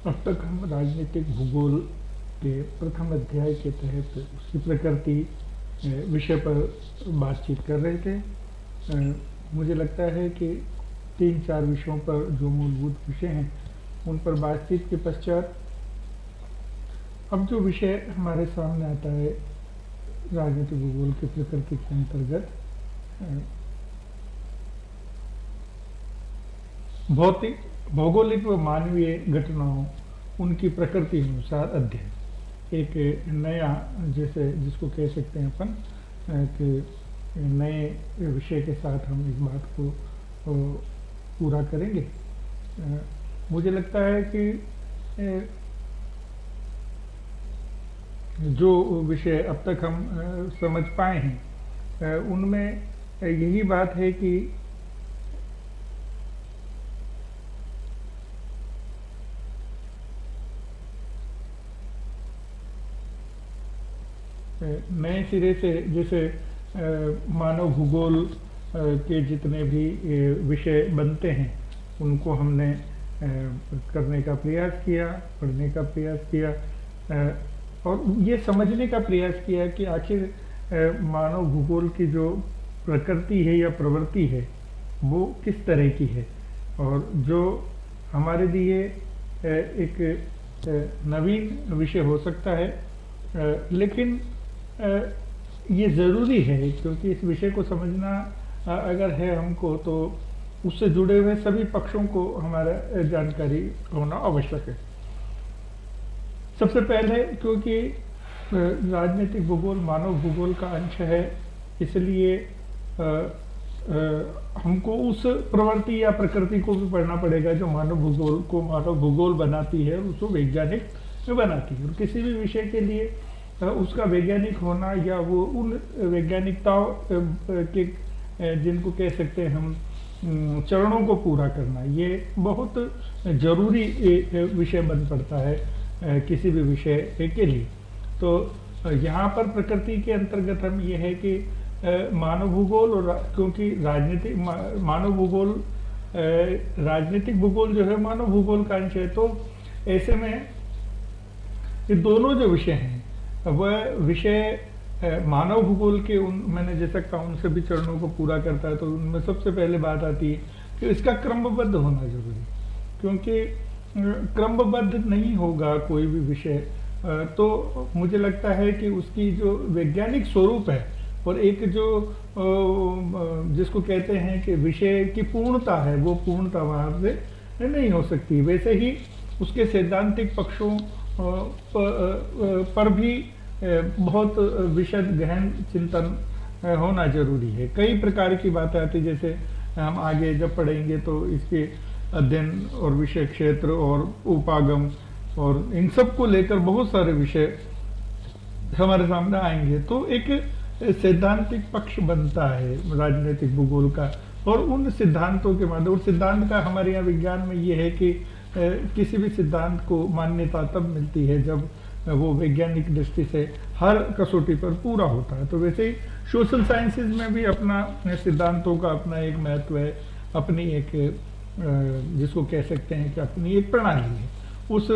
अब तक हम राजनीतिक भूगोल के प्रथम अध्याय के तहत उसकी प्रकृति विषय पर बातचीत कर रहे थे। मुझे लगता है कि 3-4 विषयों पर जो मूलभूत विषय हैं उन पर बातचीत के पश्चात अब जो विषय हमारे सामने आता है राजनीतिक भूगोल की प्रकृति के अंतर्गत भौतिक भौगोलिक व मानवीय घटनाओं उनकी प्रकृति अनुसार अध्ययन, एक नया जैसे जिसको कह सकते हैं अपन कि नए विषय के साथ हम इस बात को पूरा करेंगे। मुझे लगता है कि जो विषय अब तक हम समझ पाए हैं उनमें यही बात है कि नए सिरे से जैसे मानव भूगोल के जितने भी विषय बनते हैं उनको हमने करने का प्रयास किया, पढ़ने का प्रयास किया और ये समझने का प्रयास किया कि आखिर मानव भूगोल की जो प्रकृति है या प्रवृत्ति है वो किस तरह की है और जो हमारे लिए एक नवीन विषय हो सकता है, लेकिन ये ज़रूरी है क्योंकि इस विषय को समझना अगर है हमको तो उससे जुड़े हुए सभी पक्षों को हमारा जानकारी होना आवश्यक है। सबसे पहले क्योंकि राजनीतिक भूगोल मानव भूगोल का अंश है, इसलिए हमको उस प्रवृत्ति या प्रकृति को भी पढ़ना पड़ेगा जो मानव भूगोल को मानव भूगोल बनाती है और उसको वैज्ञानिक बनाती है। और किसी भी विषय के लिए उसका वैज्ञानिक होना या वो उन वैज्ञानिकताओं के जिनको कह सकते हैं हम चरणों को पूरा करना, ये बहुत जरूरी विषय बन पड़ता है किसी भी विषय के लिए। तो यहाँ पर प्रकृति के अंतर्गत हम ये है कि मानव भूगोल और क्योंकि राजनीतिक मानव भूगोल राजनीतिक भूगोल जो है मानव भूगोल का अंश है, तो ऐसे में ये दोनों जो विषय हैं वह विषय मानव भूगोल के उन मैंने जैसा कहा उन सभी चरणों को पूरा करता है। तो उनमें सबसे पहले बात आती है कि इसका क्रमबद्ध होना जरूरी, क्योंकि क्रमबद्ध नहीं होगा कोई भी विषय तो मुझे लगता है कि उसकी जो वैज्ञानिक स्वरूप है और एक जो जिसको कहते हैं कि विषय की पूर्णता है वो पूर्णता वहाँ से नहीं हो सकती। वैसे ही उसके सैद्धांतिक पक्षों पर भी बहुत विशद गहन चिंतन होना जरूरी है। कई प्रकार की बातें आती, जैसे हम आगे जब पढ़ेंगे तो इसके अध्ययन और विषय क्षेत्र और उपागम और इन सब को लेकर बहुत सारे विषय हमारे सामने आएंगे। तो एक सैद्धांतिक पक्ष बनता है राजनीतिक भूगोल का और उन सिद्धांतों के माध्यम सिद्धांत का हमारे यहाँ विज्ञान में ये है कि किसी भी सिद्धांत को मान्यता तब मिलती है जब वो वैज्ञानिक दृष्टि से हर कसौटी पर पूरा होता है। तो वैसे ही सोशल साइंसेज में भी अपना सिद्धांतों का अपना एक महत्व है, अपनी एक जिसको कह सकते हैं कि अपनी एक प्रणाली है। उस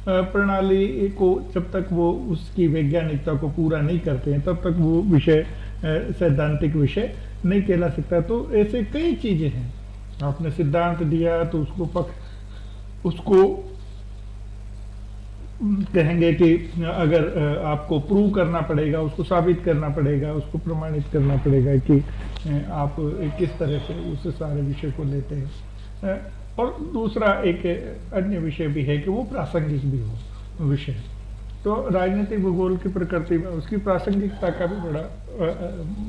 प्रणाली को जब तक वो उसकी वैज्ञानिकता को पूरा नहीं करते हैं तब तक वो विषय सैद्धांतिक विषय नहीं कहला सकता। तो ऐसे कई चीजें हैं, आपने सिद्धांत दिया तो उसको कहेंगे कि अगर आपको प्रूव करना पड़ेगा, उसको साबित करना पड़ेगा, उसको प्रमाणित करना पड़ेगा कि आप किस तरह से उस सारे विषय को लेते हैं। और दूसरा एक अन्य विषय भी है कि वो प्रासंगिक भी हो विषय। तो राजनीतिक भूगोल की प्रकृति में उसकी प्रासंगिकता का भी बड़ा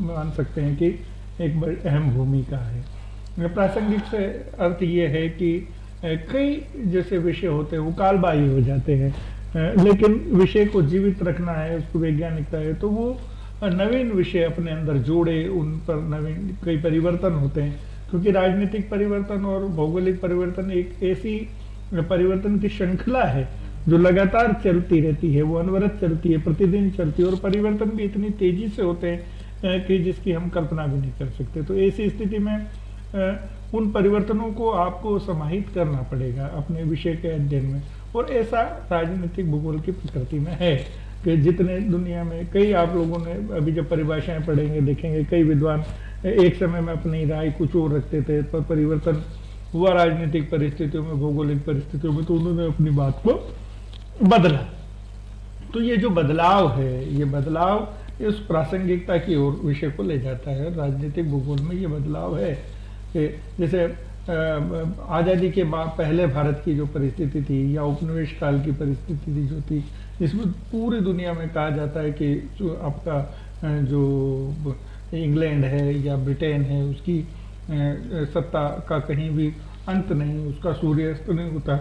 मान सकते हैं कि एक बड़ी अहम भूमिका है। प्रासंगिक से अर्थ ये है कि कई जैसे विषय होते हैं वो कालबाह्य हो जाते हैं, लेकिन विषय को जीवित रखना है, उसको वैज्ञानिकता है तो वो नवीन विषय अपने अंदर जोड़े, उन पर नवीन कई परिवर्तन होते हैं। क्योंकि राजनीतिक परिवर्तन और भौगोलिक परिवर्तन एक ऐसी परिवर्तन की श्रृंखला है जो लगातार चलती रहती है, वो अनवरत चलती है, प्रतिदिन चलती है और परिवर्तन भी इतनी तेजी से होते हैं कि जिसकी हम कल्पना भी नहीं कर सकते। तो ऐसी स्थिति में उन परिवर्तनों को आपको समाहित करना पड़ेगा अपने विषय के अध्ययन में और ऐसा राजनीतिक भूगोल की प्रकृति में है कि जितने दुनिया में कई, आप लोगों ने अभी जब परिभाषाएं पढ़ेंगे देखेंगे, कई विद्वान एक समय में अपनी राय कुछ और रखते थे, पर परिवर्तन हुआ राजनीतिक परिस्थितियों में, भौगोलिक परिस्थितियों में, तो उन्होंने अपनी बात को बदला। तो ये जो बदलाव है, ये बदलाव इस प्रासंगिकता की ओर विषय को ले जाता है। राजनीतिक भूगोल में ये बदलाव है कि जैसे आज़ादी के बाद पहले भारत की जो परिस्थिति थी या उपनिवेश काल की परिस्थिति थी जो थी, जिसमें पूरी दुनिया में कहा जाता है कि जो आपका जो इंग्लैंड है या ब्रिटेन है, उसकी सत्ता का कहीं भी अंत नहीं, उसका सूर्यास्त नहीं होता।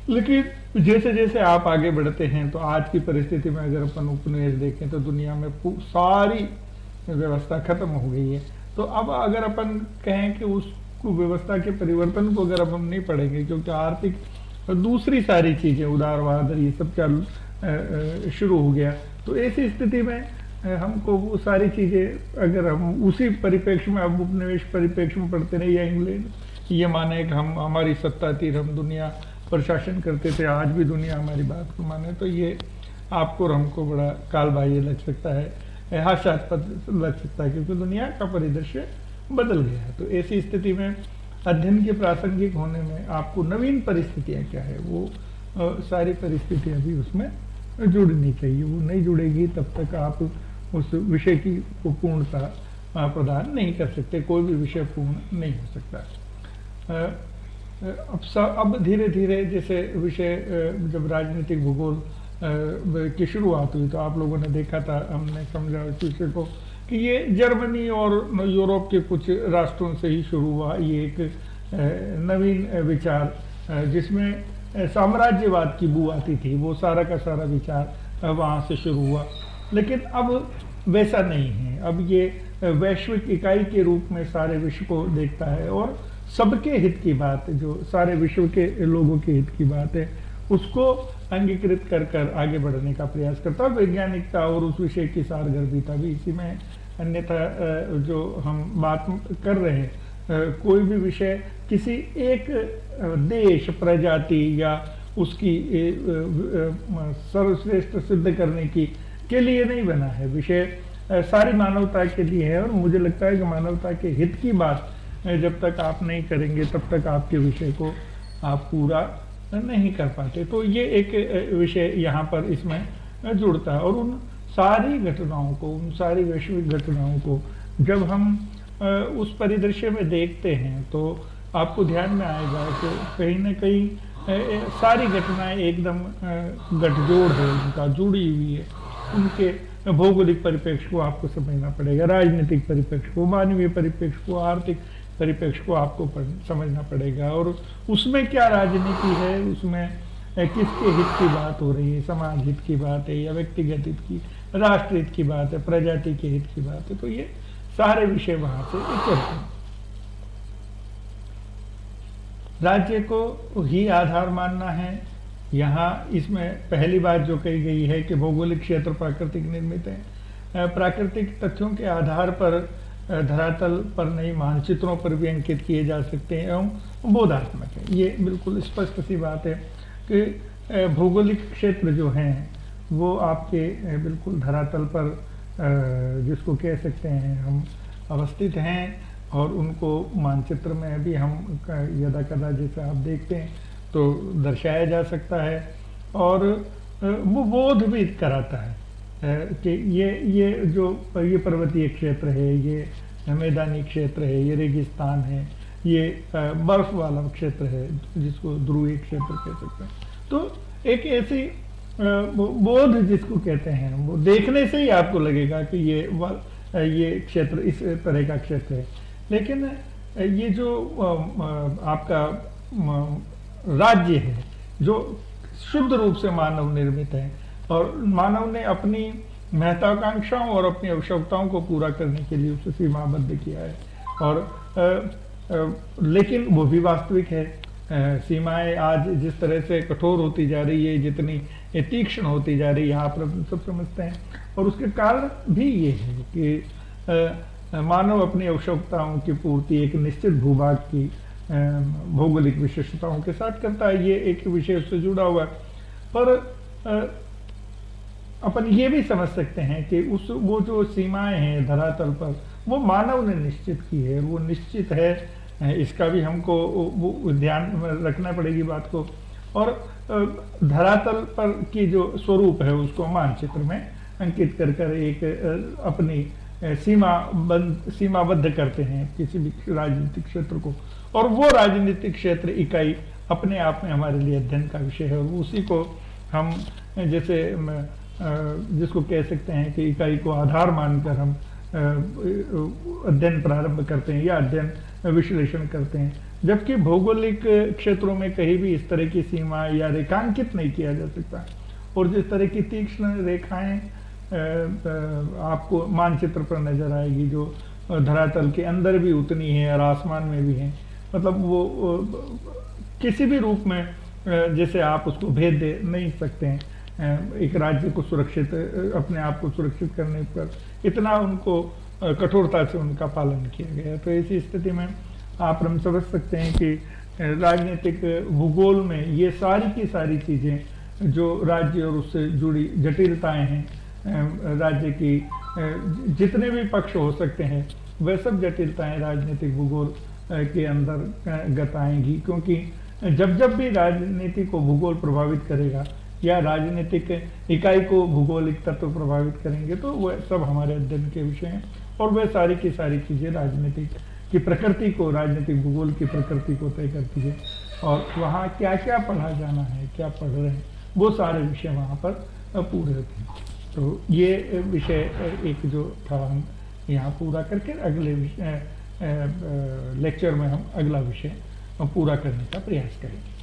लेकिन जैसे जैसे आप आगे बढ़ते हैं तो आज की परिस्थिति में अगर अपन उपनिवेश देखें तो दुनिया में सारी व्यवस्था खत्म हो गई है। तो अब अगर अपन कहें कि उस व्यवस्था के परिवर्तन को अगर अपन नहीं पढ़ेंगे, क्योंकि आर्थिक और दूसरी सारी चीजें, उदारवाद ये सब चालू शुरू हो गया, तो ऐसी स्थिति में हमको वो सारी चीजें अगर हम उसी परिप्रेक्ष्य में, अब उपनिवेश परिप्रेक्ष्य में पढ़ते रहे, या इंग्लैंड ये माने कि हम, हमारी सत्ता थी, हम दुनिया पर शासन करते थे, आज भी दुनिया हमारी बात को माने, तो ये आपको और हमको बड़ा कालबाह्य लग सकता है, हास्यास्पद लग सकता है, क्योंकि दुनिया का परिदृश्य बदल गया है। तो ऐसी स्थिति में अध्ययन के प्रासंगिक होने में आपको नवीन परिस्थितियां क्या है, वो सारी परिस्थितियां भी उसमें जुड़नी चाहिए। वो नहीं जुड़ेगी तब तक आप उस विषय की पूर्णता प्रदान नहीं कर सकते, कोई भी विषय पूर्ण नहीं हो सकता। अब धीरे धीरे जैसे विषय जब राजनीतिक भूगोल की शुरुआत हुई तो आप लोगों ने देखा था, हमने समझा इस विषय को कि ये जर्मनी और यूरोप के कुछ राष्ट्रों से ही शुरू हुआ। ये एक नवीन विचार जिसमें साम्राज्यवाद की बू आती थी, वो सारा का सारा विचार वहाँ से शुरू हुआ। लेकिन अब वैसा नहीं है, अब ये वैश्विक इकाई के रूप में सारे विश्व को देखता है और सबके हित की बात, जो सारे विश्व के लोगों के हित की बात है, उसको अंगीकृत कर कर आगे बढ़ने का प्रयास करता है। वैज्ञानिकता और उस विषय की सारगर्भिता भी इसी में। अन्यथा जो हम बात कर रहे हैं, कोई भी विषय किसी एक देश, प्रजाति या उसकी सर्वश्रेष्ठ सिद्ध करने की के लिए नहीं बना है। विषय सारी मानवता के लिए है और मुझे लगता है कि मानवता के हित की बात जब तक आप नहीं करेंगे तब तक आपके विषय को आप पूरा नहीं कर पाते। तो ये एक विषय यहाँ पर इसमें जुड़ता है। और उन सारी घटनाओं को, उन सारी वैश्विक घटनाओं को जब हम उस परिदृश्य में देखते हैं तो आपको ध्यान में आएगा कि कहीं ना कहीं सारी घटनाएं एकदम गठजोड़ है, उनका जुड़ी हुई है। उनके भौगोलिक परिप्रेक्ष्य को आपको समझना पड़ेगा, राजनीतिक परिप्रेक्ष्य को, मानवीय परिप्रेक्ष्य को, आर्थिक परिप्रेक्ष्य को आपको समझना पड़ेगा। और उसमें क्या राजनीति है, उसमें किसके हित की बात हो रही है, समाज हित की बात है या व्यक्तिगत हित की, राष्ट्र हित की बात है, प्रजाति के हित की बात है। तो ये सारे विषय वहां से उतरते हैं। राज्य को ही आधार मानना है। यहाँ इसमें पहली बात जो कही गई है कि भौगोलिक क्षेत्र प्राकृतिक निर्मित है, प्राकृतिक तथ्यों के आधार पर धरातल पर नहीं, मानचित्रों पर भी अंकित किए जा सकते हैं एवं बोधात्मक है। ये बिल्कुल स्पष्ट सी बात है कि भौगोलिक क्षेत्र जो हैं वो आपके बिल्कुल धरातल पर जिसको कह सकते हैं हम अवस्थित हैं और उनको मानचित्र में भी हम यदा कदा जैसे आप देखते हैं तो दर्शाया जा सकता है। और वो बोध भी कराता है कि ये जो ये पर्वतीय क्षेत्र है, ये मैदानी क्षेत्र है, ये रेगिस्तान है, ये बर्फ वाला क्षेत्र है जिसको ध्रुवीय क्षेत्र कह सकते हैं। तो एक ऐसी बोध जिसको कहते हैं, वो देखने से ही आपको लगेगा कि ये क्षेत्र इस तरह का क्षेत्र है। लेकिन ये जो आपका राज्य है जो शुद्ध रूप से मानव निर्मित है और मानव ने अपनी महत्वाकांक्षाओं और अपनी आवश्यकताओं को पूरा करने के लिए उसे सीमाबद्ध किया है, और लेकिन वो भी वास्तविक है। सीमाएं आज जिस तरह से कठोर होती जा रही है, जितनी तीक्ष्ण होती जा रही है, यहाँ पर सब समझते हैं। और उसके कारण भी ये है कि मानव अपनी आवश्यकताओं की पूर्ति एक निश्चित भूभाग की भौगोलिक विशेषताओं के साथ करता है, ये एक विषय उससे जुड़ा हुआ है। पर अपन ये भी समझ सकते हैं कि वो जो सीमाएं हैं धरातल पर, वो मानव ने निश्चित की है, वो निश्चित है, इसका भी हमको वो ध्यान में रखना पड़ेगी बात को। और धरातल पर की जो स्वरूप है उसको मानचित्र में अंकित कर कर एक अपनी सीमाबद्ध करते हैं किसी भी राजनीतिक क्षेत्र को, और वो राजनीतिक क्षेत्र इकाई अपने आप में हमारे लिए अध्ययन का विषय है। और उसी को हम जैसे जिसको कह सकते हैं कि इकाई को आधार मानकर हम अध्ययन प्रारंभ करते हैं या अध्ययन विश्लेषण करते हैं, जबकि भौगोलिक क्षेत्रों में कहीं भी इस तरह की सीमा या रेखांकित नहीं किया जा सकता। और जिस तरह की तीक्ष्ण रेखाएं आपको मानचित्र पर नजर आएगी, जो धरातल के अंदर भी उतनी है और आसमान में भी है, मतलब वो किसी भी रूप में जैसे आप उसको भेद दे नहीं सकते हैं। एक राज्य को सुरक्षित, अपने आप को सुरक्षित करने पर इतना उनको कठोरता से उनका पालन किया गया। तो ऐसी स्थिति में आप हम समझ सकते हैं कि राजनीतिक भूगोल में ये सारी की सारी चीज़ें जो राज्य और उससे जुड़ी जटिलताएं हैं, राज्य की जितने भी पक्ष हो सकते हैं, वह सब जटिलताएं राजनीतिक भूगोल के अंदर गत आएंगी। क्योंकि जब भी राजनीति को भूगोल प्रभावित करेगा या राजनीतिक इकाई को भूगोलिक तत्व प्रभावित करेंगे, तो वह सब हमारे अध्ययन के विषय हैं। और वह सारी की सारी चीज़ें राजनीतिक की प्रकृति को, राजनीतिक भूगोल की प्रकृति को तय करती है। और वहाँ क्या क्या पढ़ा जाना है, क्या पढ़ रहे हैं, वो सारे विषय वहाँ पर पूरे होते हैं। तो ये विषय एक जो था हम यहाँ पूरा करके अगले लेक्चर में हम अगला विषय पूरा करने का प्रयास करेंगे।